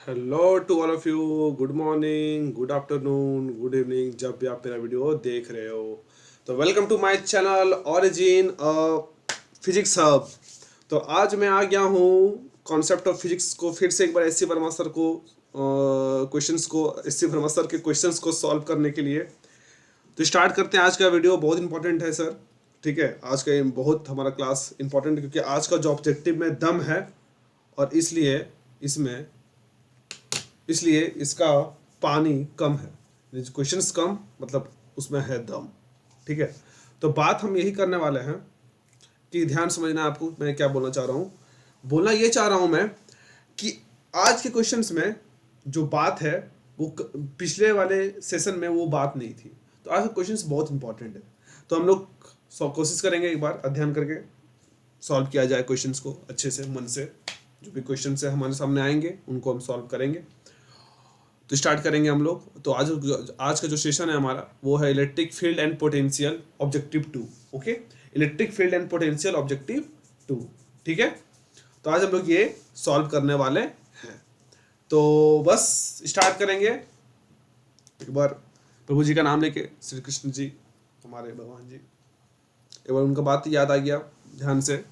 Hello to all of you. Good morning, good afternoon, good evening, जब भी आप मेरा वीडियो देख रहे हो। तो welcome to my channel Origin Physics Hub. तो आज मैं आ गया हूँ कॉन्सेप्ट ऑफ फिजिक्स को फिर से एक बार एस सी वर्मा सर को क्वेश्चंस को एस सी वर्मा सर के क्वेश्चंस को सॉल्व करने के लिए। तो स्टार्ट करते हैं। आज का वीडियो बहुत इंपॉर्टेंट है सर। ठीक है, आज का बहुत हमारा क्लास इंपॉर्टेंट क्योंकि आज का जो ऑब्जेक्टिव में दम है और इसलिए इसमें इसलिए इसका पानी कम है। क्वेश्चंस कम मतलब उसमें है दम। ठीक है, तो बात हम यही करने वाले हैं कि ध्यान समझना। आपको मैं क्या बोलना चाह रहा हूँ, बोलना ये चाह रहा हूँ मैं कि आज के क्वेश्चंस में जो बात है वो पिछले वाले सेशन में वो बात नहीं थी। तो आज के क्वेश्चंस बहुत इंपॉर्टेंट है। तो हम लोग कोशिश करेंगे एक बार अध्ययन करके सॉल्व किया जाए क्वेश्चंस को अच्छे से मन से। जो भी क्वेश्चन है हमारे सामने आएंगे उनको हम सॉल्व करेंगे। तो स्टार्ट करेंगे हम लोग। तो आज का जो सेशन है हमारा वो है electric field and potential objective 2। Okay, electric field and potential objective 2। ठीक है, तो आज हम लोग ये सॉल्व करने वाले हैं। तो बस स्टार्ट करेंगे एक बार प्रभु जी का नाम लेके। श्री कृष्ण जी हमारे भगवान जी, एक बार उनका बात याद आ गया, ध्यान से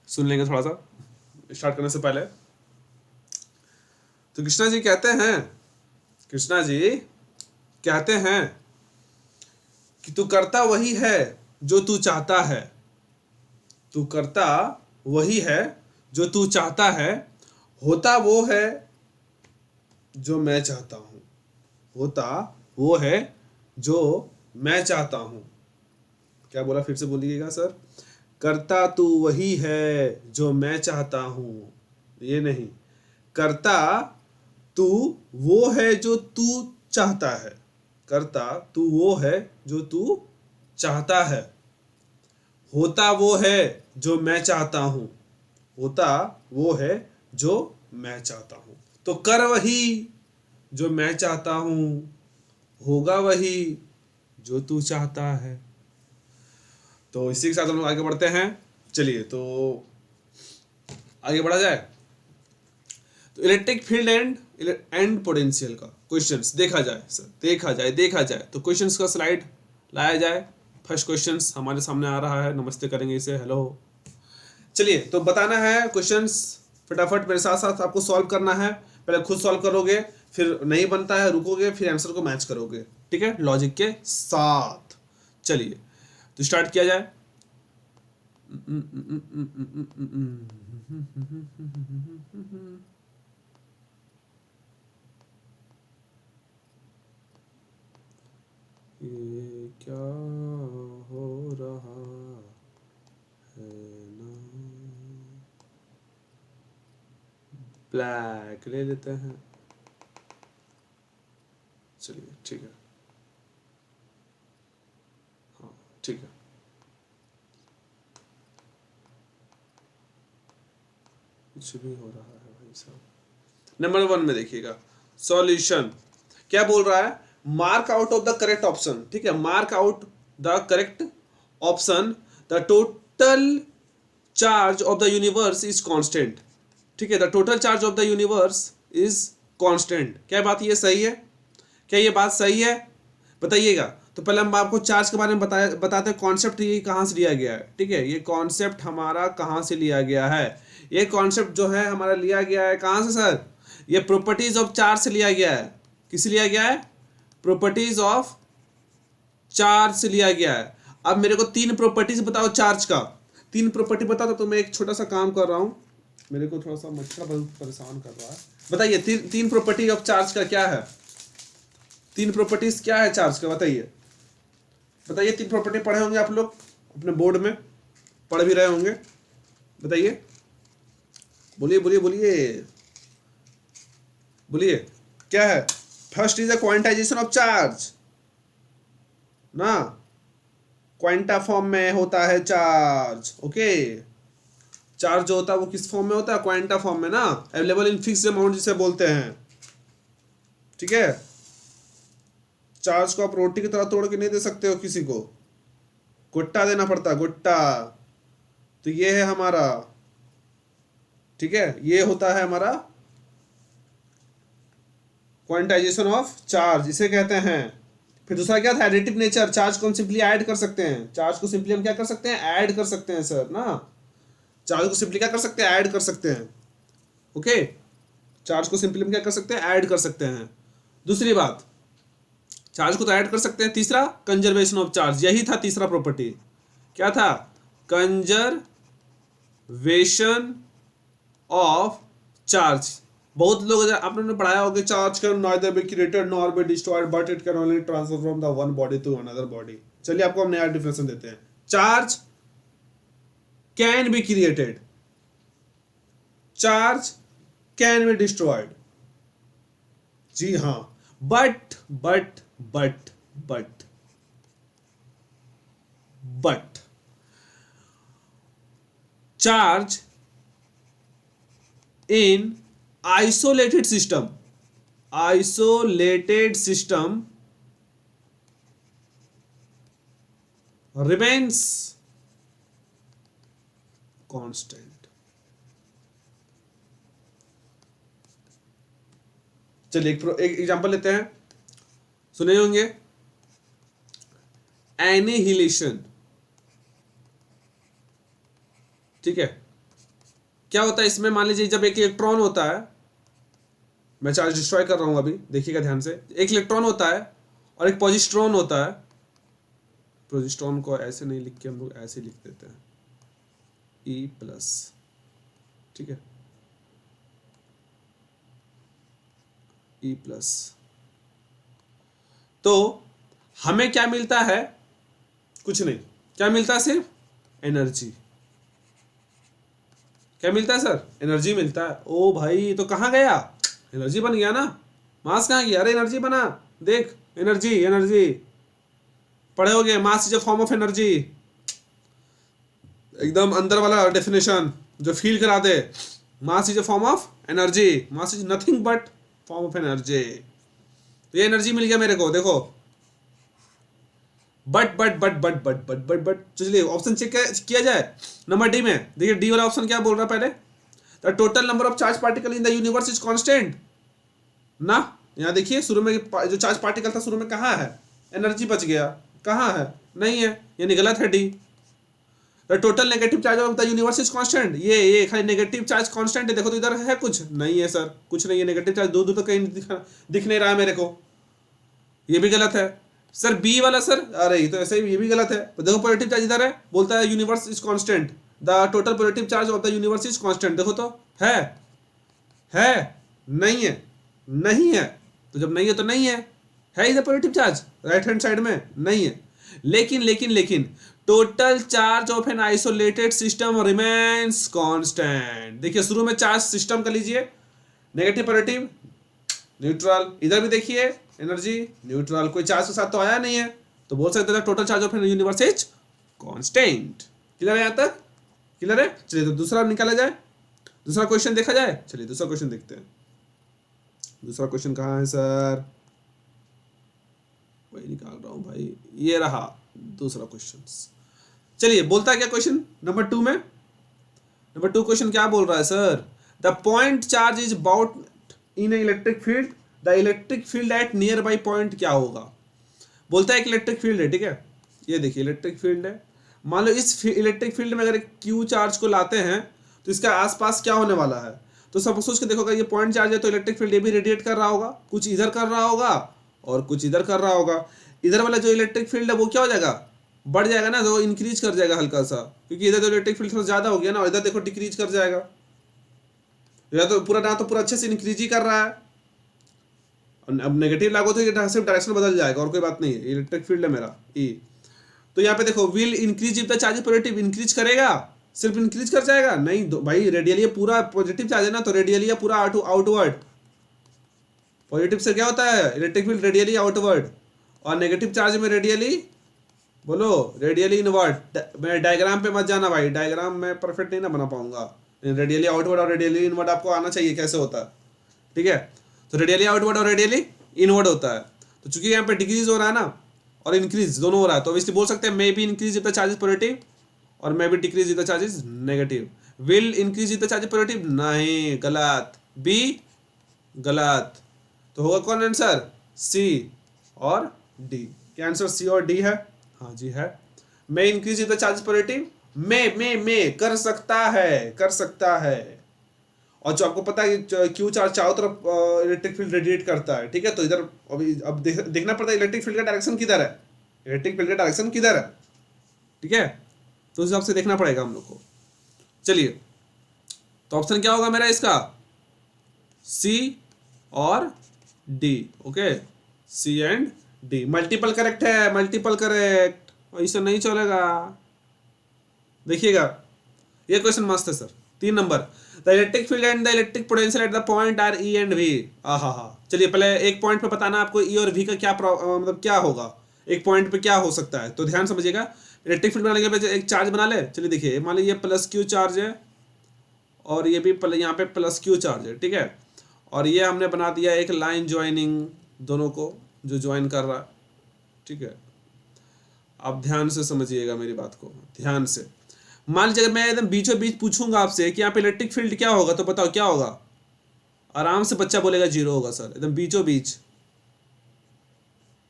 सुन लेंगे थोड़ा सा स्टार्ट करने से पहले। तो कृष्णा जी कहते हैं, कृष्णा जी कहते हैं कि तू करता वही है जो तू चाहता है। तू करता वही है जो तू चाहता है, होता वो है जो मैं चाहता हूं। होता वो है जो मैं चाहता हूं। क्या बोला, फिर से बोलिएगा सर। करता तू वही है जो मैं चाहता हूं, ये नहीं। करता तू वो है जो तू चाहता है। करता तू वो है जो तू चाहता है, होता वो है जो मैं चाहता हूं। होता वो है जो मैं चाहता हूं। तो कर वही जो मैं चाहता हूं, होगा वही जो तू चाहता है। तो इसी के साथ हम लोग आगे बढ़ते हैं। चलिए तो आगे बढ़ा जाए। तो इलेक्ट्रिक फील्ड एंड पोटेंशियल का क्वेश्चंस देखा जाए सर, देखा जाए तो क्वेश्चंस का स्लाइड लाया जाए। फर्स्ट क्वेश्चंस हमारे सामने आ रहा है, नमस्ते करेंगे इसे, हेलो। चलिए तो बताना है क्वेश्चंस फटाफट मेरे साथ साथ आपको सॉल्व करना है। पहले खुद सॉल्व करोगे, फिर नहीं बनता है रुकोगे, फिर आंसर को मैच करोगे। ठीक है, लॉजिक के साथ। चलिए तो स्टार्ट किया जाए। ये क्या हो रहा है ना। ब्लैक ले लेते हैं। चलिए ठीक है, हाँ ठीक है। कुछ भी हो रहा है भाई साहब। नंबर 1 में देखिएगा सॉल्यूशन क्या बोल रहा है। Mark out of the correct option. ठीक है, mark out the correct option. The total charge of the universe is constant. ठीक है, the total charge of the universe is constant. क्या बात ये सही है? क्या ये बात सही है? बताइएगा। तो पहले हम आपको चार्ज के बारे में बताते हैं कॉन्सेप्ट ये कहाँ से लिया गया है। ठीक है, ये कॉन्सेप्ट हमारा कहाँ से लिया गया है। ये कॉन्सेप्ट जो है हमारा लिया गया है कहाँ से सर? ये प्रॉपर्टीज ऑफ चार्ज से लिया गया है। किस लिया गया है? प्रॉपर्टीज ऑफ चार्ज से लिया गया है। अब मेरे को 3 प्रॉपर्टीज बताओ चार्ज का। 3 प्रॉपर्टी बताओ। तो मैं एक छोटा सा काम कर रहा हूँ, मेरे को थोड़ा सा मच्छर बहुत परेशान कर रहा है। बताइए तीन प्रॉपर्टी ऑफ चार्ज का क्या है? 3 प्रॉपर्टीज क्या है चार्ज का? बताइए बताइए। 3 प्रॉपर्टी पढ़े होंगे आप लोग अपने बोर्ड में, पढ़ भी रहे होंगे। बताइए, बोलिए बोलिए बोलिए बोलिए। क्या है? First is the quantization of charge ना, क्वांटा फॉर्म में होता है चार्ज। ओके, चार्ज जो होता है वो किस फॉर्म में होता है? क्वांटा फॉर्म में ना, अवेलेबल इन फिक्स्ड अमाउंट जिसे बोलते हैं। ठीक है, चार्ज को आप रोटी की तरह तोड़ के नहीं दे सकते हो किसी को, गुट्टा देना पड़ता है, गुट्टा। तो ये है हमारा, ठीक है, ये होता है हमारा क्वांटाइजेशन ऑफ चार्ज इसे कहते हैं। फिर दूसरा क्या था, एडिटिव नेचर, चार्ज को हम सिंपली ऐड कर सकते हैं, चार्ज को सिंपली हम क्या कर सकते हैं, ऐड कर सकते हैं सर ना, चार्ज को सिंपली क्या कर सकते हैं, ऐड कर सकते हैं। ओके, चार्ज को सिंपली हम क्या कर सकते हैं, ऐड कर सकते हैं। दूसरी बात, चार्ज को तो ऐड कर सकते हैं। तीसरा, कंजर्वेशन ऑफ चार्ज, यही था तीसरा प्रॉपर्टी। क्या था, कंजर्वेशन ऑफ चार्ज। बहुत लोग आप लोगों ने पढ़ाया होगा, charge can neither be created nor be destroyed but it can only transfer from the one body to another body. चलिए आपको हम नया डिफिनेशन देते हैं। Charge can be created, charge can be destroyed, जी हाँ, but but but but but charge in isolated system remains constant। चलिए एक एग्जांपल लेते हैं, सुने होंगे, एनिहिलेशन। ठीक है, क्या होता है इसमें, मान लीजिए जब एक इलेक्ट्रॉन होता है, मैं चार्ज डिस्ट्रॉय कर रहा हूं अभी, देखिएगा ध्यान से, एक इलेक्ट्रॉन होता है और एक पॉजिट्रॉन होता है। पॉजिट्रॉन को ऐसे नहीं लिख के हम लोग ऐसे लिख देते हैं, E प्लस, ठीक है, E प्लस। तो हमें क्या मिलता है, कुछ नहीं, क्या मिलता है, सिर्फ एनर्जी। क्या मिलता है सर, एनर्जी मिलता है। ओ भाई, तो कहाँ गया, एनर्जी बन गया ना, मास कहाँ गया, अरे एनर्जी बना, देख, एनर्जी, एनर्जी पढ़े होगे, mass is a form of energy, एकदम अंदर वाला डेफिनेशन जो फील करा दे, mass is a form of energy, mass is nothing but form of energy. तो ये एनर्जी मिल गया मेरे को, देखो, बट चलिए ऑप्शन चेक किया जाए। नंबर डी में देखिए, डी वाला ऑप्शन क्या बोल रहा है पहले, the total number of charge particle in the universe is constant ना। यहाँ देखिए शुरू में जो चार्ज पार्टिकल था शुरू में कहाँ है, एनर्जी बच गया, कहाँ है, नहीं है, यानी गलत है D. The total negative charge of the universe is constant, ये खाली नेगेटिव चार्ज कांस्टेंट है, देखो तो इधर है कुछ, नहीं है सर, कुछ नहीं है, नेगेटिव चार्ज दूर दूर तक कहीं दिख नहीं रहा है मेरे को, ये भी गलत है। सर बी वाला सर, अरे ये तो ऐसे ही, ये भी गलत है, तो देखो पॉजिटिव चार्ज इधर है, बोलता है universe is constant, the total positive charge of the universe is constant, देखो तो है नहीं है, नहीं है, तो जब नहीं है तो नहीं है इधर positive charge right hand side में नहीं है। लेकिन लेकिन लेकिन total charge of an isolated system remains constant. देखिए शुरू में चार्ज सिस्टम का लीजिए, नेगेटिव पॉजिटिव न्यूट्रल, इधर भी देखिए एनर्जी न्यूट्रल, कोई चार्ज के साथ तो आया नहीं है, तो बोल सकते हैं total charge of an universe is constant. Clear है यहाँ तक, क्लियर है। चलिए तो दूसरा निकाला जाए, दूसरा क्वेश्चन देखा जाए। चलिए दूसरा क्वेश्चन देखते हैं, दूसरा क्वेश्चन कहाँ है सर, वही निकाल रहा हूँ भाई, ये रहा दूसरा क्वेश्चन। चलिए बोलता है क्या क्वेश्चन नंबर 2 में, नंबर 2 क्वेश्चन क्या बोल रहा है sir, the point charge is about in electric field, the electric field at near by point क्या होगा। बोलता है एक इलेक्ट्रिक फील्ड है, ठीक है, ये देखिए इलेक्ट्रिक फील्ड है, मान लो इस इलेक्ट्रिक फील्ड में अगर क्यू चार्ज को लाते हैं तो इसका आसपास क्या होने वाला है, तो सब सोच के देखो, ये पॉइंट चार्ज है तो इलेक्ट्रिक फील्ड ये भी रेडिएट कर रहा होगा, कुछ इधर कर रहा होगा और कुछ इधर कर रहा होगा। इधर वाला जो इलेक्ट्रिक फील्ड है वो क्या हो जाएगा, बढ़ जाएगा ना, तो इंक्रीज कर जाएगा हल्का सा, क्योंकि इधर तो इलेक्ट्रिक फील्ड थोड़ा ज्यादा हो गया ना, और इधर देखो डिक्रीज कर जाएगा, या तो पूरा अच्छे से इंक्रीज ही कर रहा है, अब नेगेटिव लागू तो ये सिर्फ डायरेक्शन बदल जाएगा और कोई बात नहीं है। इलेक्ट्रिक फील्ड है मेरा ई, तो यहाँ पे देखो will increase if the charge positive, increase करेगा, सिर्फ इंक्रीज कर जाएगा नहीं भाई, रेडियली पूरा पॉजिटिव चार्ज है ना, तो रेडियली पूरा आउटवर्ड, पॉजिटिव से क्या होता है इलेक्ट्रिक फील्ड रेडियली आउटवर्ड, और नेगेटिव चार्ज में रेडियली, बोलो रेडियली इनवर्ड। मैं डायग्राम पे मत जाना भाई, डायग्राम मैं परफेक्ट नहीं ना बना पाऊंगा, रेडियली आउटवर्ड और रेडियली इनवर्ड आपको आना चाहिए कैसे होता है, ठीक है। तो रेडियली आउटवर्ड और रेडियली इनवर्ड होता है, तो चूंकि यहाँ पे डिक्रीज हो रहा है ना और इंक्रीज दोनों हो रहा है, तो ऑब्वियसली बोल सकते हैं may be increase if the charge is positive और may be decrease if the charge is negative. Will increase if the charge is positive, नहीं, गलत, बी गलत, तो होगा कौन आंसर? सी और डी। क्या आंसर सी और डी है? हाँ जी है। May increase the charge positive, may कर सकता है, कर सकता है। और जो आपको पता है क्यू चार्ज चारों तरफ इलेक्ट्रिक फील्ड रेडिएट करता है, ठीक है। तो इधर अभी अब देखना पड़ता है इलेक्ट्रिक फील्ड का डायरेक्शन किधर है, इलेक्ट्रिक फील्ड का डायरेक्शन किधर है, ठीक है। तो उस हिसाब से देखना पड़ेगा हम लोग को। चलिए, तो ऑप्शन क्या होगा मेरा इसका? सी और D. Okay, C and D multiple correct है, मल्टीपल करेक्ट, ऐसा नहीं चलेगा। देखिएगा, ये क्वेश्चन मस्त है sir. 3 number, the electric field and the electric potential at the point are E and V. हा। चलिए, पहले एक पॉइंट पे बताना आपको ई और वी का क्या मतलब क्या होगा, एक पॉइंट पे क्या हो सकता है। तो ध्यान समझिएगा, इलेक्ट्रिक फील्ड बनाने के लिए एक चार्ज बना ले। चलिए देखिए, मान लीजिए प्लस क्यू चार्ज है और ये भी यहाँ पे प्लस क्यू चार्ज है, ठीक है। और ये हमने बना दिया एक लाइन ज्वाइनिंग दोनों को, जो ज्वाइन कर रहा है, ठीक है। आप ध्यान से समझिएगा मेरी बात को, ध्यान से। मान लीजिए अगर मैं एकदम बीचों बीच पूछूंगा आपसे कि यहाँ पे इलेक्ट्रिक फील्ड क्या होगा, तो बताओ क्या होगा? आराम से बच्चा बोलेगा जीरो होगा सर, एकदम बीचों बीच,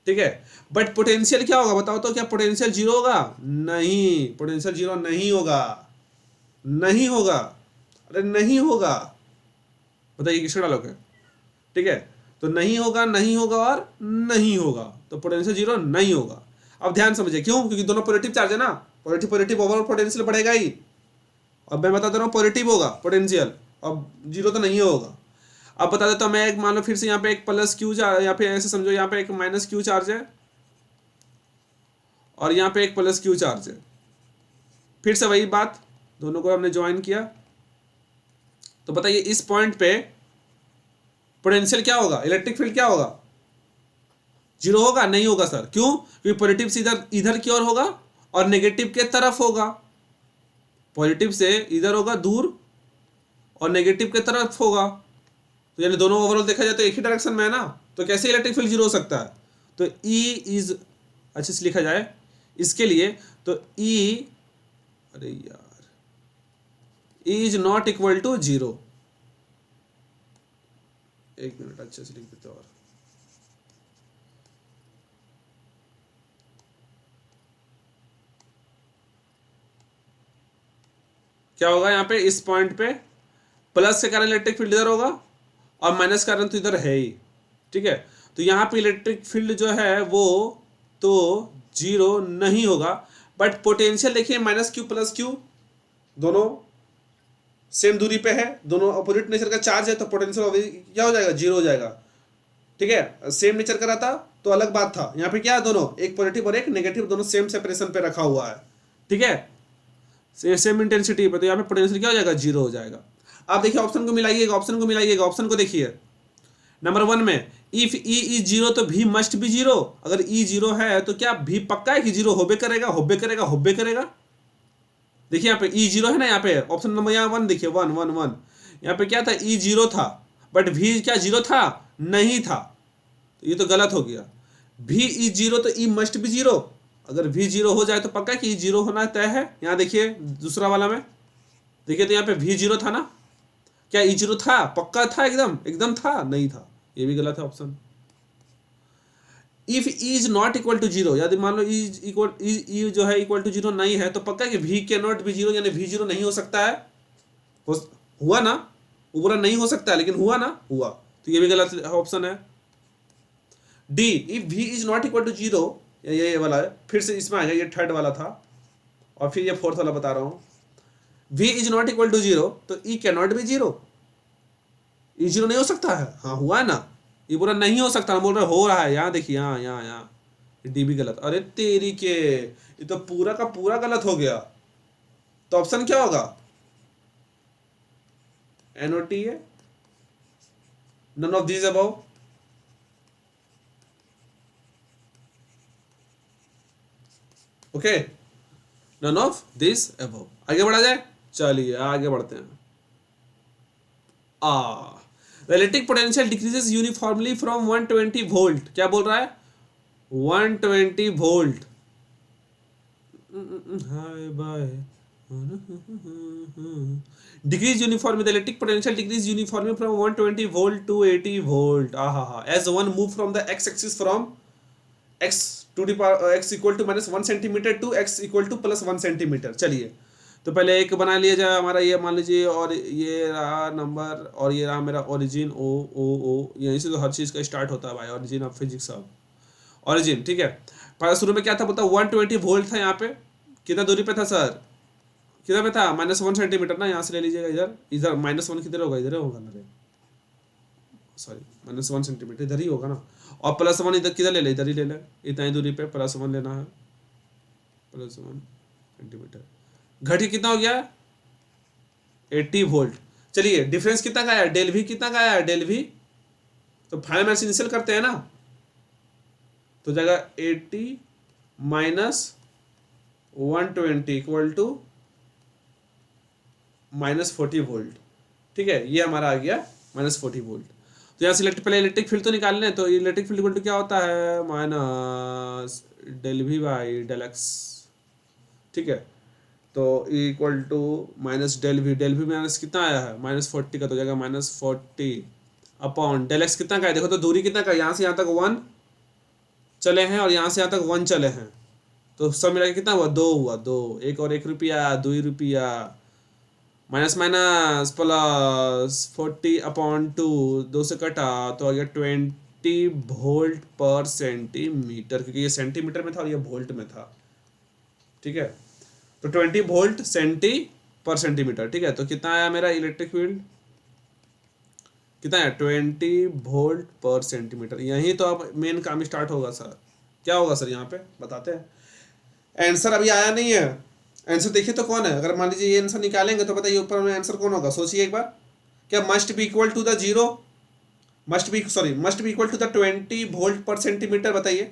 ठीक है। बट पोटेंशियल क्या होगा बताओ तो? क्या पोटेंशियल जीरो होगा? नहीं, पोटेंशियल जीरो नहीं होगा, नहीं होगा, अरे नहीं होगा। बताइए किसका डायलॉग है, ठीक है। तो नहीं होगा, नहीं होगा और नहीं होगा, तो पोटेंशियल जीरो नहीं होगा। अब ध्यान समझिए, क्यों? क्योंकि दोनों पॉजिटिव चार्ज है ना, पॉजिटिव पॉजिटिव ओवरऑल पोटेंशियल बढ़ेगा ही। अब मैं बता दे रहा हूँ पॉजिटिव होगा पोटेंशियल, अब जीरो तो नहीं होगा। अब बता देता हूँ मैं, एक मान लो फिर से यहाँ पे एक प्लस क्यू चार्ज, या फिर ऐसे समझो यहाँ पे एक माइनस क्यू चार्ज है और यहाँ पे एक प्लस क्यू चार्ज है। फिर से वही बात, दोनों को हमने ज्वाइन किया। तो बताइए इस पॉइंट पे पोटेंशियल क्या होगा, इलेक्ट्रिक फील्ड क्या होगा? जीरो होगा? नहीं होगा सर, क्यों? क्योंकि पॉजिटिव से इधर इधर की ओर होगा और नेगेटिव के तरफ होगा। पॉजिटिव से इधर होगा दूर और नेगेटिव के तरफ होगा, तो यानी दोनों ओवरऑल देखा जाए तो एक ही डायरेक्शन में है ना। तो कैसे इलेक्ट्रिक फील्ड जीरो हो सकता है? तो ई इज, अच्छे से लिखा जाए इसके लिए, तो ई, अरे यार, E is not equal to zero. एक मिनट, अच्छे से लिख देते और क्या होगा यहाँ पे इस पॉइंट पे? प्लस के कारण इलेक्ट्रिक फील्ड इधर होगा और माइनस कारण तो इधर है ही, ठीक है। तो यहाँ पे इलेक्ट्रिक फील्ड जो है वो तो जीरो नहीं होगा। बट पोटेंशियल देखिए, माइनस क्यू प्लस क्यू दोनों सेम दूरी पे है, दोनों अपोजिट नेचर का चार्ज है, तो पोटेंशियल क्या हो जाएगा? जीरो हो जाएगा, ठीक है। सेम नेचर का रहता तो अलग बात था। यहाँ पे क्या है? दोनों, एक पॉजिटिव और एक नेगेटिव, दोनों सेम सेपरेशन पे रखा हुआ है, ठीक है, सेम इंटेंसिटी पे। तो यहाँ पे पोटेंशियल क्या हो जाएगा? जीरो हो जाएगा। आप देखिए ऑप्शन को मिलाइएगा, ऑप्शन को मिलाइएगा, ऑप्शन को देखिए। नंबर 1 में इफ ई इज जीरो तो भी मस्ट बी जीरो। अगर ई जीरो है तो क्या भी पक्का है कि जीरो होबे करेगा, होबे करेगा, होबे करेगा? देखिए यहाँ पे ई जीरो है ना, यहाँ पे ऑप्शन नंबर यहाँ 1 देखिए, 1 यहाँ पे क्या था? ई जीरो था, बट भी क्या जीरो था? नहीं था, तो ये तो गलत हो गया। भी ई जीरो तो ई मस्ट बी जीरो। अगर भी जीरो हो जाए तो पक्का कि ई जीरो होना तय है। यहाँ देखिए दूसरा वाला में देखिए, तो यहाँ पे भी जीरो था ना, क्या ई जीरो था? पक्का था, एकदम एकदम था? नहीं था, ये भी गलत है option. If E is not equal to zero, यदि मान लो इज इक्वल, ई जो है इक्वल टू जीरो नहीं है, तो पक्का कि वी के नॉट बी जीरो, यानी वी जीरो नहीं हो सकता है। हुआ ना, वो पूरा नहीं हो सकता है, लेकिन हुआ ना, हुआ, तो ये भी गलत ऑप्शन है। D, if V is not equal to zero, ये वाला है, फिर से इसमें आ गया, ये थर्ड वाला था और फिर ये फोर्थ वाला बता रहा हूं। V is not equal to zero, तो E can not be zero, E zero नहीं हो सकता है। हाँ हुआ है ना, ये पूरा नहीं हो सकता, बोल रहे हो रहा है। यहाँ देखिए, यहाँ डी भी गलत। अरे तेरी के, ये तो पूरा का पूरा गलत हो गया। तो ऑप्शन क्या होगा? एनओटी है, none of these above. Okay, none of this above. आगे बढ़ा जाए, चलिए आगे बढ़ते हैं। The electric potential decreases uniformly from 120 volt. क्या बोल रहा है? 120 वोल्ट। हाय बाय decrease uniformly, the electric potential decrease uniformly from 120 volt to 80 volt, आहा, as one move from the x axis from x to the power x equal to -1 centimetre to x equal to +1 centimetre. चलिए तो पहले एक बना लिया जाए हमारा, ये मान लीजिए, और ये रहा नंबर, और ये रहा मेरा ओरिजिन ओ ओ ओ, यहीं से तो हर चीज़ का स्टार्ट होता है भाई, origin of physics of origin, ठीक है। पहले शुरू में क्या था बोलता, 120 वोल्ट था यहाँ पे, कितना दूरी पे था सर, कितना पे था, -1 सेंटीमीटर ना, यहाँ से ले लीजिएगा, इधर इधर -1 किधर होगा, इधर होगा ना, सॉरी -1 सेंटीमीटर इधर ही होगा ना, और +1 इधर किधर ले ले, इधर ही ले ले, इतना ही दूरी पे +1 लेना है, +1 सेंटीमीटर, घटी कितना हो गया 80 वोल्ट। चलिए डिफरेंस कितना का आया, डेल वी कितना का आया, डेल वी तो फाइनल में इनिशियल करते हैं ना, तो जगह 80 माइनस 120 इक्वल टू -40 वोल्ट, ठीक है, ये हमारा आ गया -40 वोल्ट। तो यहाँ से पहले इलेक्ट्रिक फील्ड तो निकाल लें, तो इलेक्ट्रिक फील्ड इक्वल टू क्या होता है, minus del V by del X, ठीक है, तो equal to minus del V minus कितना आया है -40 का, तो जाएगा -40 अपॉन डेल एक्स कितना का है, देखो तो दूरी कितना का, यहाँ से यहाँ तक 1 चले हैं और यहाँ से यहाँ तक 1 चले हैं, तो सब मिला के कितना हुआ, 2 हुआ, 2 एक और 1 रुपया 2 रुपया, माइनस माइनस +40/2, 2 से कटा तो आ गया 20 वोल्ट पर सेंटीमीटर, क्योंकि ये सेंटीमीटर में था और ये वोल्ट में था, ठीक है, तो 20 वोल्ट पर सेंटीमीटर, ठीक है। तो कितना आया मेरा इलेक्ट्रिक फील्ड, कितना है 20 वोल्ट पर सेंटीमीटर। यहीं तो अब मेन काम स्टार्ट होगा सर, क्या होगा सर यहाँ पे बताते हैं। आंसर अभी आया नहीं है, आंसर देखिए तो कौन है, अगर मान लीजिए ये आंसर निकालेंगे तो बताइए ऊपर में आंसर कौन होगा, सोचिए एक बार, क्या must be equal to the zero, must be equal to the 20 volt per centimetre, बताइए।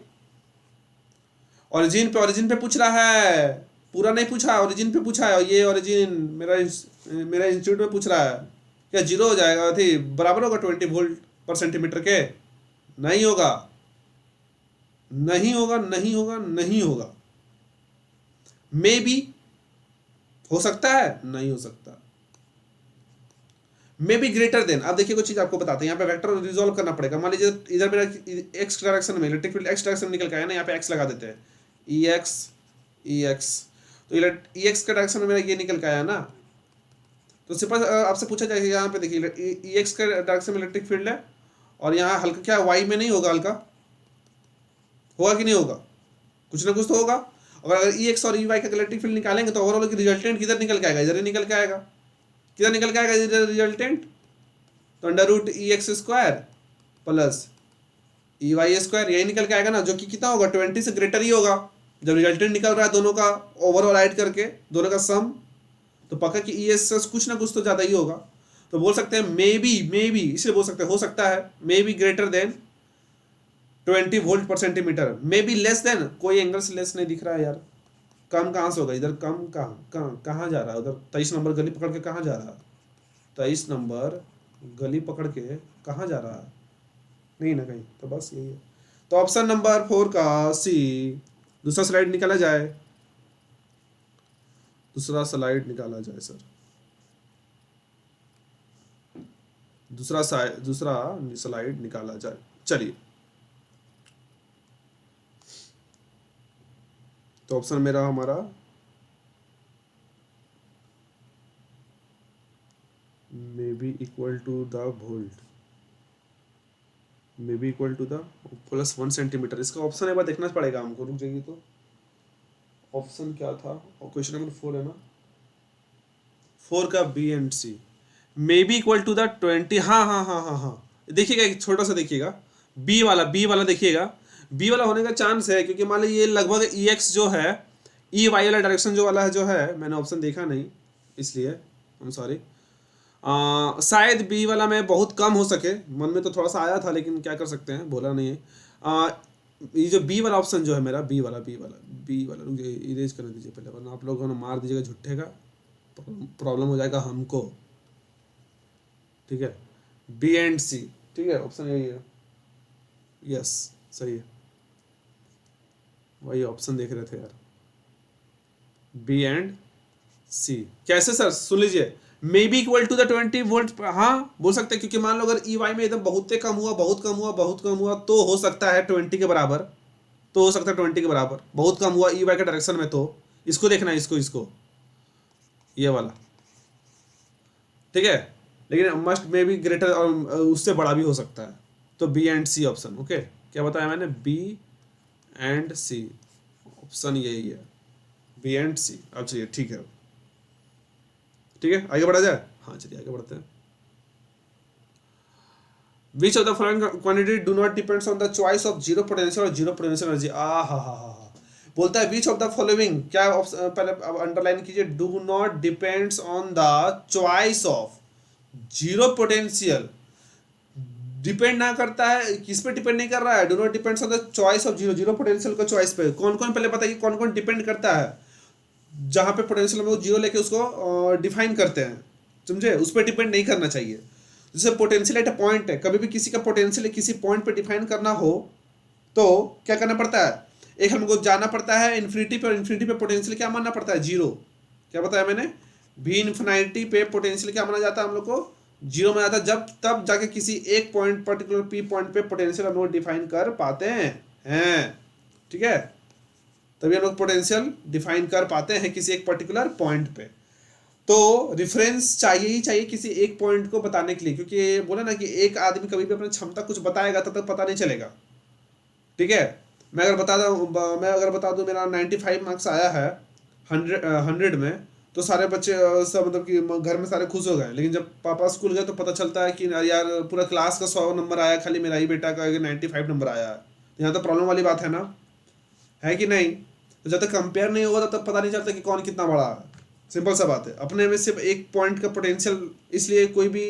ओरिजिन पे पूछ रहा है, पूरा नहीं पूछा, ओरिजिन पे पूछा है, और ये ओरिजिन मेरा इंस्टीट्यूट में पूछ रहा है, क्या जीरो हो जाएगा, थी बराबर होगा 20 वोल्ट पर सेंटीमीटर के, नहीं होगा, नहीं होगा, नहीं होगा, नहीं होगा, मे बी हो सकता है, नहीं हो सकता, मे बी ग्रेटर देन। अब देखिए कुछ चीज आपको बताते हैं, यहाँ पे वेक्टर रिजॉल्व करना पड़ेगा, मान लीजिए इधर मेरा एक्स डायरेक्शन में इलेक्ट्रिक फील्ड एक्स डायरेक्शन में निकल के आया ना, यहाँ पे एक्स लगा देते हैं, ई एक्स, तो ई एक्स का डायरेक्शन में मेरा ये निकल के आया ना, तो सिंपल आपसे पूछा जाएगा, यहाँ पे देखिए ई एक्स का डायरेक्शन में इलेक्ट्रिक फील्ड है, और यहाँ हल्का क्या वाई में नहीं होगा, हल्का होगा कि नहीं होगा, कुछ ना कुछ तो होगा, और अगर ई एक्स और ई वाई का इलेक्ट्रिक फील्ड निकालेंगे तो ओवरऑल रिजल्टेंट किधर निकल के आएगा, इधर ही निकल के आएगा, किधर निकल के आएगा इधर रिजल्टेंट, तो √EX² प्लस EY², यही निकल के आएगा ना, जो कि कितना होगा 20 से ग्रेटर ही होगा, जब रिजल्टेंट निकल रहा है दोनों का ओवरऑल ऐड करके, दोनों का सम, तो पक्का कि ES से कुछ ना कुछ तो ज़्यादा ही होगा, तो बोल सकते हैं मे बी इसलिए बोल सकते हैं, हो सकता है may be greater than 20 volt per centimetre, may be less than, कोई एंगल से लेस नहीं दिख रहा है यार, कम कहाँ से होगा, इधर कम कहाँ जा रहा है, उधर 23 नंबर गली पकड़ के कहाँ जा रहा है, 23 नंबर गली पकड़ के कहाँ जा रहा है, नहीं ना कहीं, तो बस यही है। तो ऑप्शन नंबर 4 का सी, दूसरा स्लाइड निकाला जाए, दूसरा स्लाइड निकाला जाए सर, दूसरा स्लाइड निकाला जाए, चलिए। तो ऑप्शन मेरा हमारा may be equal to the volt, may be equal to the +1 centimetre, इसका ऑप्शन एक बार देखना पड़ेगा हमको, रुक जाइए, तो ऑप्शन क्या था, और क्वेश्चन नंबर 4 है ना, 4 का B and C, may be equal to the 20, हाँ, देखिएगा एक छोटा सा देखिएगा, बी वाला देखिएगा, बी वाला होने का चांस है, क्योंकि मान लीजिए ये लगभग ई एक्स जो है, ई वाई वाला डायरेक्शन जो वाला है जो है, मैंने ऑप्शन देखा नहीं इसलिए आई एम सॉरी, शायद बी वाला में बहुत कम हो सके, मन में तो थोड़ा सा आया था, लेकिन क्या कर सकते हैं, बोला नहीं है। ये जो बी वाला ऑप्शन जो है मेरा, बी वाला रुक जाइए, इरेज करने दीजिए पहले, वरना आप लोगों ने मार दीजिएगा झुट्ठे का, प्रॉब्लम हो जाएगा हमको, ठीक है, बी एंड सी, ठीक है, ऑप्शन यही है, यस सही है, वही ऑप्शन देख रहे थे यार, बी एंड सी, कैसे सर, सुन लीजिए, may be equal to the 20 volt, हाँ बोल सकते हैं, क्योंकि मान लो अगर ई वाई में एकदम बहुत कम हुआ, बहुत कम हुआ, बहुत कम हुआ, तो हो सकता है 20 के बराबर, तो हो सकता है 20 के बराबर, बहुत कम हुआ ई वाई के डायरेक्शन में, तो इसको देखना है, इसको ये वाला, ठीक है। लेकिन मस्ट मे बी ग्रेटर, और उससे बड़ा भी हो सकता है। तो B and C option, okay. क्या बताया मैंने, बी एंड सी, ऑप्शन यही है, बी एंड सी। अब चलिए ठीक है, ठीक है, आगे बढ़ा जाए। हाँ चलिए आगे बढ़ते हैं। Which of the following quantity do not depends on the choice of zero potential और zero potential energy? हा, बोलता है which of the following, क्या पहले अब अंडरलाइन कीजिए, do not depends on the choice of zero potential, depend ना करता है, किस पे डिपेंड नहीं कर रहा है, do not depends on the choice of zero, zero potential का चॉइस पे कौन कौन, पहले बताइए कौन कौन डिपेंड करता है, जहां पे पोटेंशियल में वो जीरो लेके उसको डिफाइन करते हैं, समझे, उस पर डिपेंड नहीं करना चाहिए। जैसे पोटेंशियल एट अ पॉइंट है, कभी भी किसी का पोटेंशियल किसी पॉइंट पे डिफाइन करना हो तो क्या करना पड़ता है, एक हमको जाना पड़ता है इन्फिनिटी पे, और इन्फिनिटी पे पोटेंशियल क्या मानना पड़ता है, जीरो। क्या बताया मैंने, भी इन्फिनिटी पे पोटेंशियल क्या माना जाता है हम लोग को, जीरो माना जाता है, जब तब जाके किसी एक पॉइंट, पर्टिकुलर पी पॉइंट पे पोटेंशियल हम लोग डिफाइन कर पाते हैं, ठीक है, तभी हम लोग पोटेंशियल डिफाइन कर पाते हैं किसी एक पर्टिकुलर पॉइंट पे। तो रेफरेंस चाहिए ही चाहिए किसी एक पॉइंट को बताने के लिए, क्योंकि बोला ना कि एक आदमी कभी भी अपनी क्षमता कुछ बताएगा तब तक पता नहीं चलेगा, ठीक है। मैं अगर बता दूं मेरा 95 मार्क्स आया है 100 में, तो सारे बच्चे सब मतलब कि घर में सारे खुश हो गए, लेकिन जब पापा स्कूल गए तो पता चलता है कि यार पूरा क्लास का 100 नंबर आया, खाली मेरा ही बेटा का 95 नंबर आया है। यहाँ तो प्रॉब्लम वाली बात है ना, है कि नहीं। तो जब तक कंपेयर नहीं होगा तब पता नहीं चलता कि कौन कितना बड़ा है, सिंपल सा बात है। अपने में सिर्फ एक पॉइंट का पोटेंशियल, इसलिए कोई भी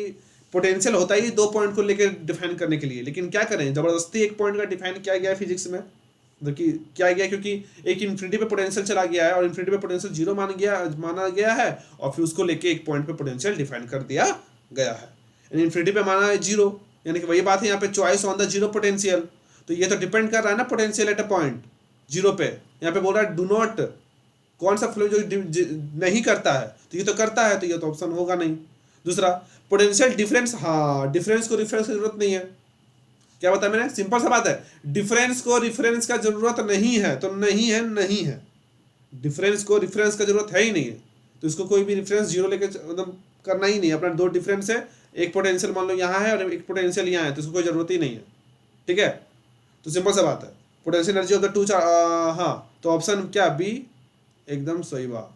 पोटेंशियल होता ही दो पॉइंट को लेकर डिफाइन करने के लिए, लेकिन क्या करें, जबरदस्ती एक पॉइंट का डिफाइन किया गया है फिजिक्स में, मतलब कि क्या गया, क्योंकि एक इन्फिनिटी पे पोटेंशियल चला गया है और इन्फिनिटी पे पोटेंशियल जीरो माना गया है, और फिर उसको लेके एक पॉइंट पे पोटेंशियल डिफाइन कर दिया गया है। इन्फिनिटी पे माना है जीरो, यानी कि वही बात है यहाँ पे choice on the zero potential, तो ये तो डिपेंड कर रहा है ना potential at a point zero पे। यहाँ पे बोल रहा है डू नॉट, कौन सा फ्लो जो नहीं करता है, तो ये तो करता है, तो ये तो ऑप्शन होगा नहीं। दूसरा पोटेंशियल डिफरेंस, हाँ डिफरेंस को रिफरेंस की जरूरत नहीं है, क्या बताया मैंने, सिंपल सा बात है, डिफरेंस को रिफरेंस का जरूरत नहीं है, तो नहीं है, नहीं है, डिफरेंस को रिफरेंस का जरूरत है ही नहीं है, तो इसको कोई भी रिफरेंस जीरो लेके मतलब करना ही नहीं, अपना दो डिफरेंस है, एक पोटेंशियल मान लो यहाँ है और एक पोटेंशियल यहाँ है, तो इसको कोई जरूरत ही नहीं है, ठीक है। तो सिंपल सा बात है, potential energy of the two हाँ, तो ऑप्शन क्या, बी एकदम सही बात।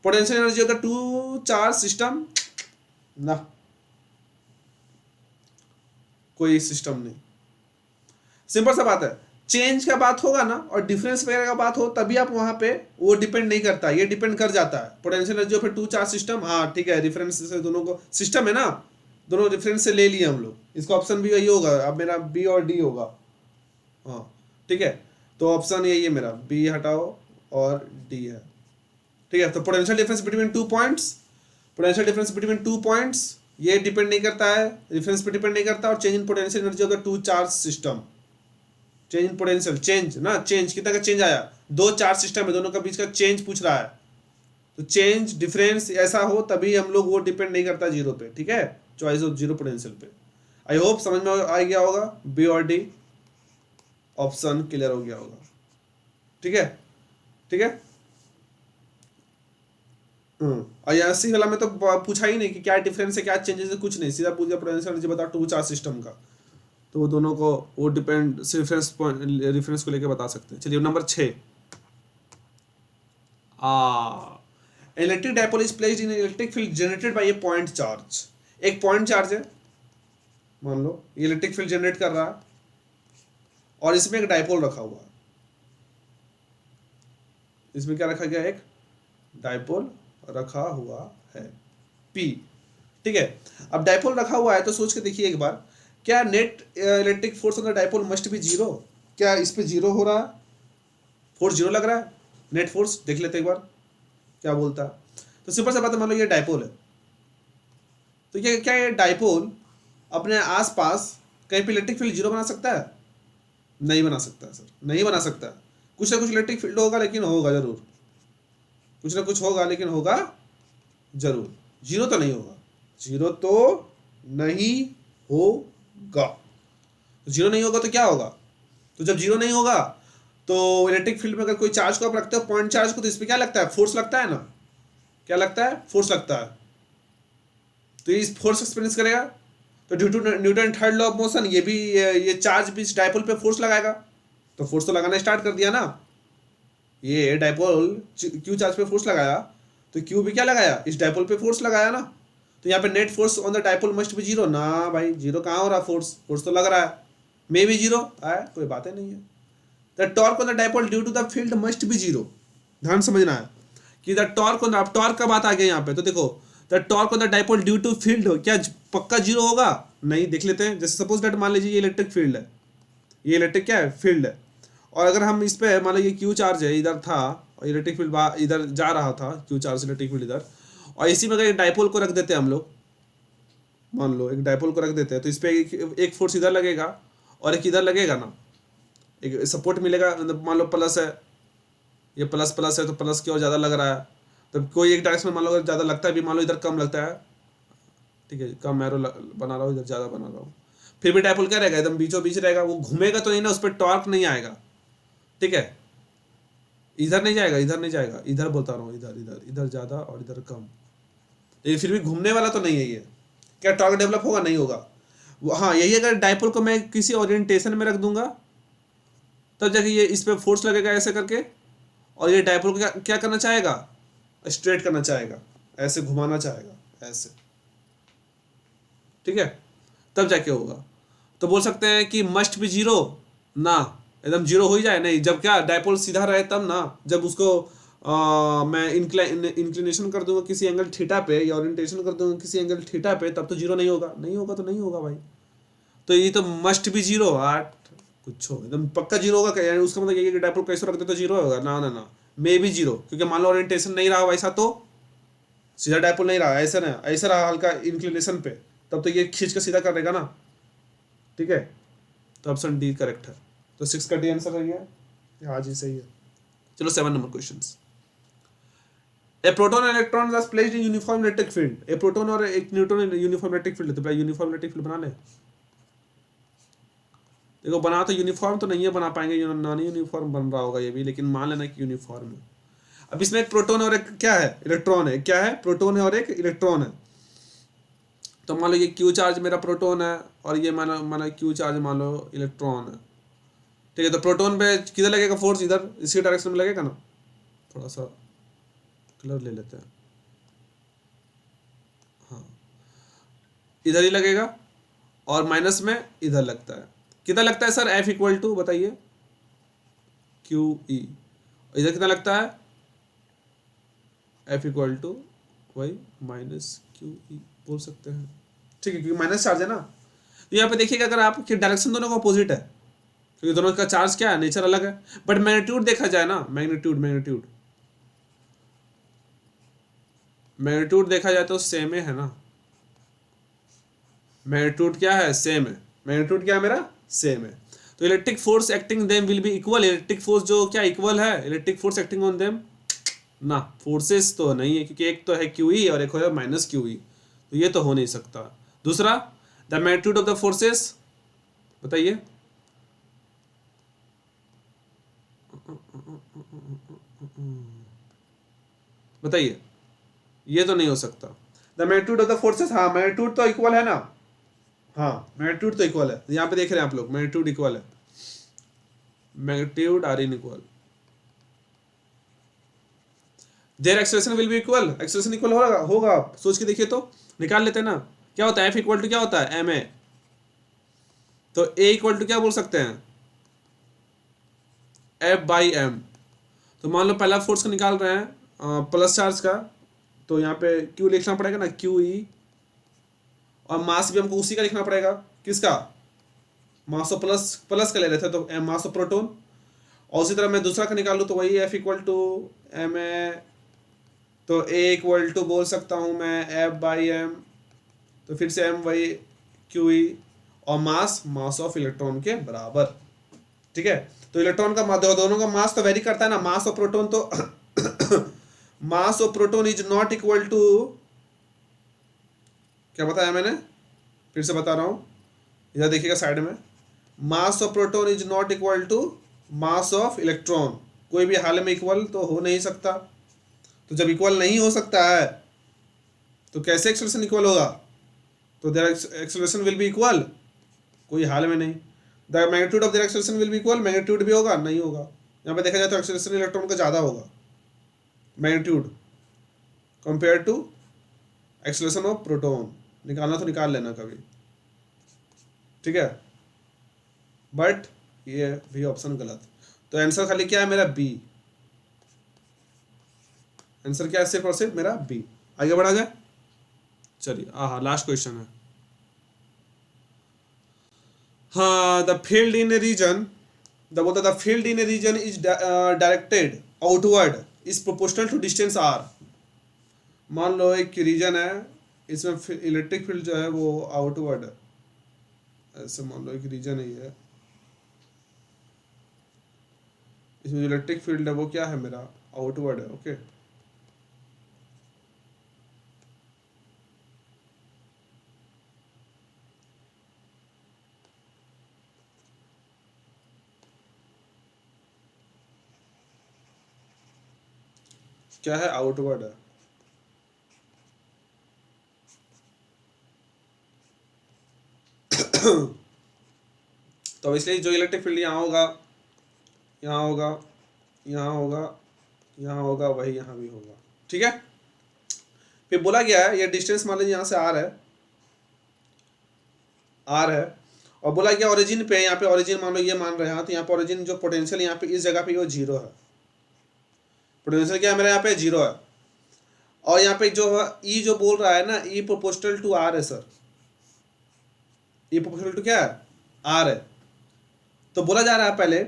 Potential energy of the two charge system, ना कोई सिस्टम नहीं, सिंपल सा बात है। चेंज का बात होगा ना और डिफरेंस वगैरह का बात हो तभी आप वहां पे वो डिपेंड नहीं करता, ये डिपेंड कर जाता है। Potential energy of two charge system, हाँ ठीक है, रेफरेंस से दोनों को सिस्टम है ना, दोनों रेफरेंस से ले लिए हम लोग, इसका ऑप्शन भी वही होगा, अब मेरा बी और डी होगा, हाँ ठीक है। तो ऑप्शन यही है मेरा, बी हटाओ और डी है, ठीक है। तो potential difference between two points, potential difference between two points, ये डिपेंड नहीं करता है, रेफरेंस पे डिपेंड नहीं करता, और change in potential energy of the two charge system, change in potential, change ना, चेंज कितना का चेंज आया, दो चार्ज सिस्टम है, दोनों का बीच का चेंज पूछ रहा है, तो चेंज डिफरेंस ऐसा हो तभी हम लोग वो डिपेंड नहीं करता जीरो पे, ठीक है, चॉइस ऑफ जीरो पोटेंशियल पे। आई होप समझ में आ गया होगा, बी और डी ऑप्शन क्लियर हो गया होगा, ठीक है, ठीक है। और यहाँ सी वाला में तो पूछा ही नहीं कि क्या डिफरेंस है, क्या चेंजेस है, कुछ नहीं, सीधा पूछ दिया पोटेंशियल एनर्जी बता टू चार्ज सिस्टम का, तो वो दोनों को वो डिपेंड रेफरेंस रेफरेंस को लेके बता सकते हैं। चलिए number 6, electric dipole is placed in electric field generated by A point charge, एक पॉइंट चार्ज है, मान लो इलेक्ट्रिक फील्ड जनरेट कर रहा है और इसमें एक डायपोल रखा हुआ है, इसमें क्या रखा गया, एक डायपोल रखा हुआ है P, ठीक है। अब डायपोल रखा हुआ है तो सोच के देखिए एक बार, क्या net electric force on the dipole must be zero, क्या इस पे जीरो हो रहा है, फोर्स जीरो लग रहा है, नेट फोर्स देख लेते एक बार क्या बोलता है। तो सिंपल सा बात है, मान लो ये डायपोल है, तो ये क्या ये डायपोल अपने आसपास कहीं पे इलेक्ट्रिक फील्ड जीरो बना सकता है, नहीं बना सकता सर, नहीं बना सकता, कुछ ना कुछ इलेक्ट्रिक फील्ड होगा, लेकिन होगा जरूर, कुछ ना कुछ होगा लेकिन होगा जरूर, जीरो तो नहीं होगा, जीरो तो नहीं होगा। जीरो नहीं होगा तो क्या होगा? तो जब जीरो नहीं होगा तो इलेक्ट्रिक फील्ड में अगर कोई चार्ज को आप रखते हो, पॉइंट चार्ज को, तो इस पर क्या लगता है? फोर्स लगता है ना। क्या लगता है? फोर्स लगता है। तो इस फोर्स एक्सपीरियंस करेगा। तो due to Newton third law of motion ये भी ये चार्ज भी इस डायपोल पे फोर्स लगाएगा। तो फोर्स तो लगाना स्टार्ट कर दिया ना। ये डायपोल क्यू चार्ज पे फोर्स लगाया, तो क्यू भी क्या लगाया? इस डायपोल पे फोर्स लगाया ना। तो यहाँ पे net force on the dipole must be zero ना। भाई जीरो कहाँ हो रहा? फोर्स फोर्स तो लग रहा है, मे बी जीरो है, कोई बात नहीं है। The torque on the dipole due to the field must be zero. ध्यान समझना है कि द टॉर्क ऑन, अब टॉर्क का बात आ गया यहाँ पे। तो देखो the torque on the dipole due to field क्या पक्का जीरो होगा? नहीं, देख लेते हैं। जैसे सपोज दैट मान लीजिए ये इलेक्ट्रिक फील्ड है, ये इलेक्ट्रिक क्या है? फील्ड है। और अगर हम इस पे मान लो ये क्यू चार्ज है, इधर था और इलेक्ट्रिक फील्ड इधर जा रहा था, क्यू चार्ज इलेक्ट्रिक फील्ड इधर, और इसी में अगर एक डायपोल को रख देते हैं हम लोग, मान लो एक डायपोल को रख देते हैं, तो इस पर एक फोर्स इधर लगेगा और एक इधर लगेगा ना, एक सपोर्ट मिलेगा। मतलब मान लो प्लस है, ये प्लस प्लस है तो प्लस की ओर ज़्यादा लग रहा है। तो कोई एक डायरेक्शन में मान लो अगर ज़्यादा लगता है भी, मान लो इधर कम लगता है, ठीक है, कम एरो बना रहा हूँ, इधर ज़्यादा बना रहा हूँ, फिर भी डायपोल क्या रहेगा? एकदम बीचों बीच रहेगा। वो घूमेगा तो नहीं ना, उस पर टॉर्क नहीं आएगा। ठीक है, इधर नहीं जाएगा, इधर नहीं जाएगा, इधर बोलता रहा हूँ, इधर इधर इधर ज़्यादा और इधर कम। लेकिन फिर भी घूमने वाला तो नहीं है ये। क्या टॉर्क डेवलप होगा? नहीं होगा। हाँ, यही अगर डायपोल को मैं किसी ओरिएंटेशन में रख दूंगा तब जाके ये इस पर फोर्स लगेगा ऐसे करके, और ये डायपोल को क्या करना चाहेगा? स्ट्रेट करना चाहेगा, ऐसे घुमाना चाहेगा ऐसे। ठीक है, तब जाके होगा। तो बोल सकते हैं कि मस्ट भी जीरो ना, एकदम जीरो हो ही जाए नहीं। जब क्या डायपोल सीधा रहे तब ना, जब उसको मैं इंक्लिनेशन कर दूंगा किसी एंगल थीटा पे, या ओरिएंटेशन कर दूंगा किसी एंगल थीटा पे, तब तो जीरो नहीं होगा। नहीं होगा तो नहीं होगा भाई। तो ये तो मस्ट भी जीरो, आठ कुछ हो एकदम पक्का जीरो होगा क्या? यानी उसका मतलब ये कि डायपोल कैसे रख दे तो जीरो होगा ना? ना ना, मे भी जीरो, क्योंकि मान लो ओरिएंटेशन नहीं रहा वैसा, तो सीधा डायपोल नहीं रहा, ऐसा ना ऐसा रहा हल्का इंक्लिनेशन पे, तब तो ये खींच के सीधा कर देगा ना। ठीक है, तो ऑप्शन डी करेक्ट है। तो 6 का डी आंसर सही है। हाँ जी सही है। चलो 7 number question. A proton and electron are placed in uniform electric field. A proton और एक न्यूट्रॉन यूनिफॉर्म इलेक्ट्रिक फील्ड, तो यूनिफॉर्म इलेक्ट्रिक फील्ड बना ले। देखो बना तो यूनिफॉर्म तो नहीं है, बना पाएंगे, नॉन यूनिफॉर्म बन रहा होगा ये भी, लेकिन मान लेना कि यूनिफॉर्म है। अब इसमें एक प्रोटॉन और एक क्या है? इलेक्ट्रॉन है। क्या है? प्रोटॉन है और एक इलेक्ट्रॉन है। तो मान लो ये क्यू चार्ज मेरा प्रोटॉन है और ये माना क्यू चार्ज मान लो इलेक्ट्रॉन है। ठीक है, तो प्रोटॉन पे किधर लगेगा फोर्स? इधर, इसी डायरेक्शन में लगेगा ना। थोड़ा सा कलर ले लेते हैं, हाँ, इधर ही लगेगा, और माइनस में इधर लगता है। कितना लगता है सर? एफ इक्वल टू बताइए क्यू ई। इधर कितना लगता है? एफ इक्वल टू वही माइनस क्यू ई बोल सकते हैं। ठीक है, क्योंकि माइनस चार्ज है ना। तो यहाँ पे देखिएगा अगर आपकी डायरेक्शन दोनों का अपोजिट है, क्योंकि दोनों का चार्ज क्या है? नेचर अलग है। बट मैग्नीट्यूड देखा जाए ना, मैग्नीट्यूड मैग्नीट्यूड मैग्नीट्यूड देखा जाए तो सेम है ना। मैग्नीट्यूड क्या है? सेम है। मैग्नीट्यूड क्या है मेरा? सेम है। तो electric force acting them will be equal. Electric force जो क्या इक्वल है? Electric force acting on them ना, फोर्सेस तो नहीं है, क्योंकि एक तो है क्यू ई और एक है माइनस क्यू ई, तो ये तो हो नहीं सकता। दूसरा, the magnitude of the forces बताइए। बताइए, ये तो नहीं हो सकता। The magnitude of the forces, हाँ मैग्नीट्यूड तो इक्वल है ना। हाँ मैग्नीट्यूड तो इक्वल है, यहाँ पे देख रहे हैं आप लोग, मैग्नीट्यूड इक्वल है। Magnitude are in equal. Their acceleration will be equal. Acceleration equal होगा आप सोच के देखिए तो, निकाल लेते हैं ना। क्या होता है? एफ इक्वल टू क्या होता है? M A. तो ए इक्वल टू क्या बोल सकते हैं? F by M. तो मान लो पहला फोर्स का निकाल रहे हैं प्लस चार्ज का, तो यहाँ पे क्यू लिखना पड़ेगा ना, क्यू ई, और मास भी हमको उसी का लिखना पड़ेगा। किसका? मास ऑफ प्लस प्लस का ले रहे थे तो एम मास ऑफ प्रोटोन। और उसी तरह मैं दूसरा का निकाल लूँ तो वही F equal to M A, तो ए इक्वल टू बोल सकता हूँ मैं एफ बाई एम, तो फिर से एम वही क्यू ई, और मास मास ऑफ इलेक्ट्रॉन के बराबर। ठीक है, तो इलेक्ट्रॉन का दोनों का मास तो वेरी करता है ना। मास ऑफ प्रोटोन तो mass of proton is not equal to क्या बताया मैंने, फिर से बता रहा हूँ, इधर देखिएगा साइड में, mass of proton is not equal to mass of electron, कोई भी हाल में इक्वल तो हो नहीं सकता। तो जब इक्वल नहीं हो सकता है तो कैसे एक्सेलरेशन इक्वल होगा, तो their acceleration will be equal, कोई हाल में नहीं। The magnitude of their acceleration will be equal, magnitude भी होगा, नहीं होगा। यहाँ पे देखा जाए तो एक्सेलरेशन इलेक्ट्रॉन का ज़्यादा होगा magnitude compare to acceleration of proton. निकालना तो निकाल लेना कभी, ठीक है। बट ये भी ऑप्शन गलत, तो आंसर खाली क्या है मेरा बी, आंसर क्या है सिर्फ और सिर्फ मेरा बी। आगे बढ़ा जाए, चलिए हाँ लास्ट क्वेश्चन है। हाँ, the field in a region, the field in a region is directed outward is proportional to distance R. मान लो एक रीजन है, इसमें इलेक्ट्रिक फील्ड जो है वो आउटवर्ड है, ऐसे मान लो एक रीजन है ये, इसमें जो इलेक्ट्रिक फील्ड है वो क्या है मेरा, आउटवर्ड है, ओके। क्या है, आउटवर्ड है। तो इसलिए जो इलेक्ट्रिक फील्ड यहाँ होगा, यहाँ होगा, यहाँ होगा, यहाँ होगा, वही यहाँ भी होगा, ठीक है। फिर बोला गया है ये डिस्टेंस मान लीजिए यहाँ से आर है, आर है, और बोला गया ओरिजिन पे, यहाँ पे ओरिजिन मान लो ये मान रहे हैं, तो यहाँ पे ओरिजिन जो पोटेंशियल यहाँ पे इस जगह पे वो जीरो है, पोटेंशियल क्या है मेरे यहाँ पे जीरो है। और यहाँ पे जो ई जो बोल रहा है ना, ई प्रोपोर्शनल टू आर है सर, ई प्रोपोर्शनल टू क्या है, आर है। तो बोला जा रहा है पहले,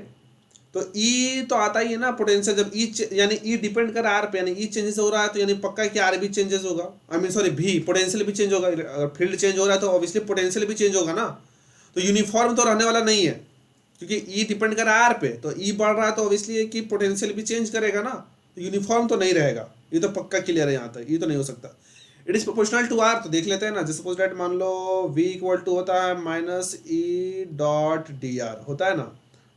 तो ई तो आता ही है ना पोटेंशियल, जब ई यानी ई डिपेंड कर आर पे, यानी ई चेंजेस हो रहा है तो यानी पक्का कि आर भी चेंजेस होगा, आई मीन सॉरी भी पोटेंशियल भी चेंज होगा। अगर फील्ड चेंज हो रहा है तो ऑब्वियसली पोटेंशियल भी चेंज होगा ना, तो यूनिफॉर्म तो रहने वाला नहीं है, क्योंकि ई डिपेंड कर आर पे, तो ई बढ़ रहा है तो ऑब्वियसली कि पोटेंशियल भी चेंज करेगा ना, तो यूनिफॉर्म तो नहीं रहेगा, ये तो पक्का क्लियर है यहाँ तक, ये तो नहीं हो सकता। It is proportional to R, तो देख लेते हैं ना, जैसे सपोज दैट मान लो v इक्वल टू होता है minus E dot D R होता है ना,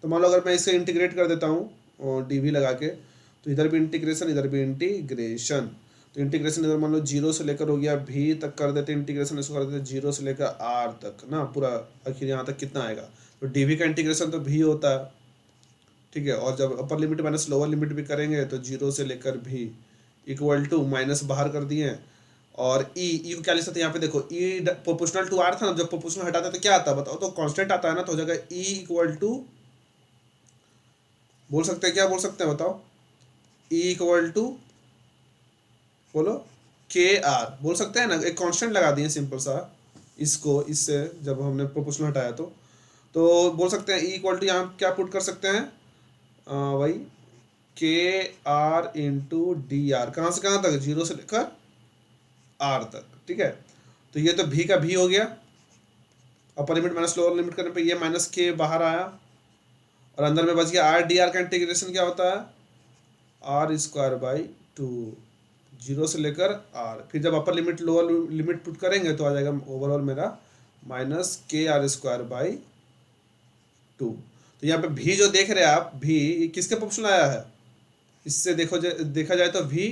तो मान लो अगर मैं इसे इंटीग्रेट कर देता हूँ डी वी लगा के, तो इधर भी इंटीग्रेशन इधर भी इंटीग्रेशन, तो इंटीग्रेशन इधर मान लो जीरो से लेकर हो गया भी तक कर देते, इंटीग्रेशन इसको कर देते जीरो से लेकर आर तक ना, पूरा आखिर यहाँ तक कितना आएगा, तो डी वी का इंटीग्रेशन तो भी होता है, ठीक है। और जब upper limit minus lower limit भी करेंगे तो जीरो से लेकर भी इक्वल टू माइनस बाहर कर दिए, और ई को क्या लिख सकते हैं यहाँ पे देखो, ई प्रोपोर्शनल टू आर था ना, जब प्रोपोर्शनल हटाते हैं तो क्या आता है बताओ, तो कांस्टेंट आता है ना, तो हो जाएगा ई इक्वल टू, बोल सकते हैं क्या बोल सकते हैं बताओ, ई इक्वल टू बोलो के आर, बोल सकते हैं ना, एक कांस्टेंट लगा दिए सिंपल सा इसको, इससे जब हमने प्रोपोर्शनल हटाया तो बोल सकते हैं ई इक्वल टू, यहाँ क्या पुट कर सकते हैं वही के आर इंटू डी आर, कहाँ से कहाँ तक, जीरो से लेकर आर तक, ठीक है। तो ये तो भी का भी हो गया, upper limit minus lower limit करने पे ये माइनस के बाहर आया, और अंदर में बच गया आर डी आर का इंटीग्रेशन क्या होता है, R square by two, zero से लेकर आर, फिर जब upper limit lower limit put करेंगे तो आ जाएगा ओवरऑल मेरा माइनस के आर स्क्वायर बाई टू। तो यहाँ पे भी जो देख रहे हैं आप, भी किसके प्रोपोर्शनल आया है, इससे देखा जाए तो भी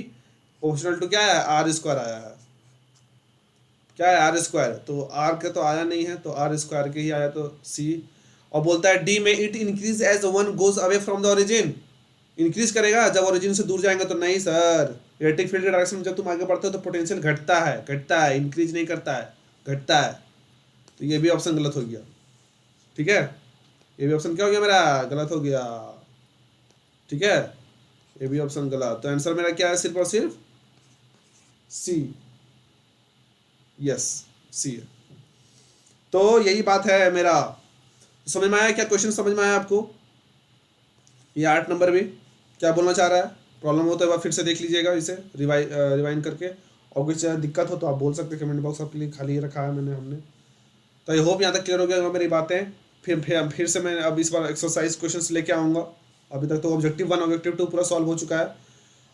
प्रोपोर्शनल टू क्या है, आर स्क्वायर आया है, क्या है आर स्क्वायर, तो आर के तो आया नहीं है, तो आर स्क्वायर के ही आया, तो सी। और बोलता है डी में it increase as one goes away from the origin, increase करेगा जब ओरिजिन से दूर जाएंगे, तो नहीं सर, इलेक्ट्रिक फील्ड के डायरेक्शन में जब तुम आगे बढ़ते हो तो पोटेंशियल घटता है, इंक्रीज नहीं करता है, घटता है। तो ये भी ऑप्शन गलत हो गया, ठीक है, ये भी ऑप्शन क्या हो गया मेरा, गलत हो गया, ठीक है, ये भी ऑप्शन गलत। तो आंसर मेरा क्या है, सिर्फ और सिर्फ सी, यस सी है। तो यही बात है मेरा, समझ में आया क्या, क्वेश्चन समझ में आया आपको, ये 8 नंबर भी क्या बोलना चाह रहा है, प्रॉब्लम हो तो एक बार फिर से देख लीजिएगा इसे रिवाइंड करके, और कुछ दिक्कत हो तो आप बोल सकते हैं, कमेंट बॉक्स आपके लिए खाली रखा है हमने। तो आई होप यहाँ तक क्लियर हो गया मेरी बातें। फिर से मैं अब इस बार एक्सरसाइज क्वेश्चंस लेके आऊँगा। अभी तक तो ऑब्जेक्टिव 1 ऑब्जेक्टिव 2 पूरा सॉल्व हो चुका है।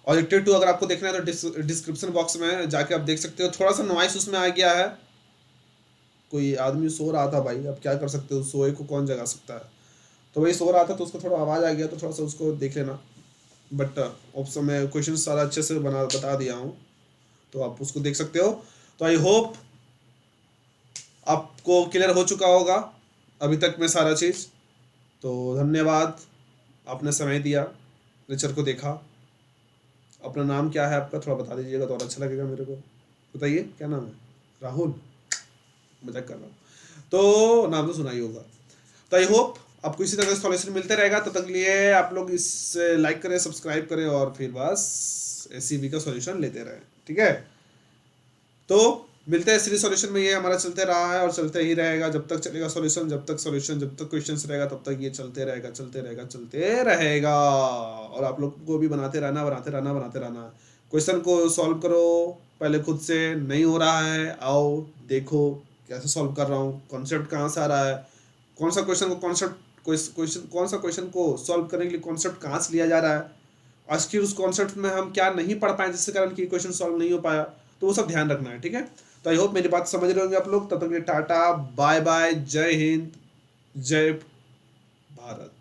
ऑब्जेक्टिव 2 अगर आपको देखना है तो डिस्क्रिप्शन बॉक्स में जाके आप देख सकते हो, थोड़ा सा नॉइस उसमें आ गया है, कोई आदमी सो रहा था भाई, अब क्या कर सकते हो, सोए को कौन जगा सकता है। तो वही सो रहा था तो उसको थोड़ा आवाज़ आ गया, तो थोड़ा सा उसको देख लेना। बट ऑप्शन में क्वेश्चन सारा अच्छे से बता दिया हूँ, तो आप उसको देख सकते हो। तो आई होप आपको क्लियर हो चुका होगा अभी तक में सारा चीज़। तो धन्यवाद, आपने समय दिया, लेक्चर को देखा। अपना नाम क्या है आपका, थोड़ा बता दीजिएगा तो और अच्छा लगेगा मेरे को। बताइए क्या नाम है। राहुल, मजाक कर रहा हूँ। तो नाम तो सुना ही होगा। तो आई होप आपको इसी तरह का सॉल्यूशन मिलते रहेगा। तब तक लिए आप लोग इस लाइक करें, सब्सक्राइब करें और फिर बस एससीबी का सॉल्यूशन लेते रहें, ठीक है। तो मिलते हैं सीरीज सॉल्यूशन में। ये हमारा चलते रहा है और चलते ही रहेगा, जब तक चलेगा सॉल्यूशन, जब तक सॉल्यूशन, जब तक क्वेश्चंस रहेगा, तब तक ये चलते रहेगा, चलते रहेगा, चलते रहेगा। और आप लोग को भी बनाते रहना, बनाते रहना, बनाते रहना। क्वेश्चन को सॉल्व करो पहले खुद से, नहीं हो रहा है आओ देखो कैसे सॉल्व कर रहा हूँ, कॉन्सेप्ट कहाँ से आ रहा है, कौन सा क्वेश्चन को कॉन्सेप्ट, क्वेश्चन कौन सा क्वेश्चन को सॉल्व करने के लिए कॉन्सेप्ट कहाँ से लिया जा रहा है, आज की उस कॉन्सेप्ट में हम क्या नहीं पढ़ पाए जिसके कारण कि क्वेश्चन सॉल्व नहीं हो पाया। तो वो सब ध्यान रखना है, ठीक है। तो आई होप मेरी बात समझ रहे होंगे आप लोग। तब तक के लिए टाटा बाय बाय, जय हिंद, जय भारत।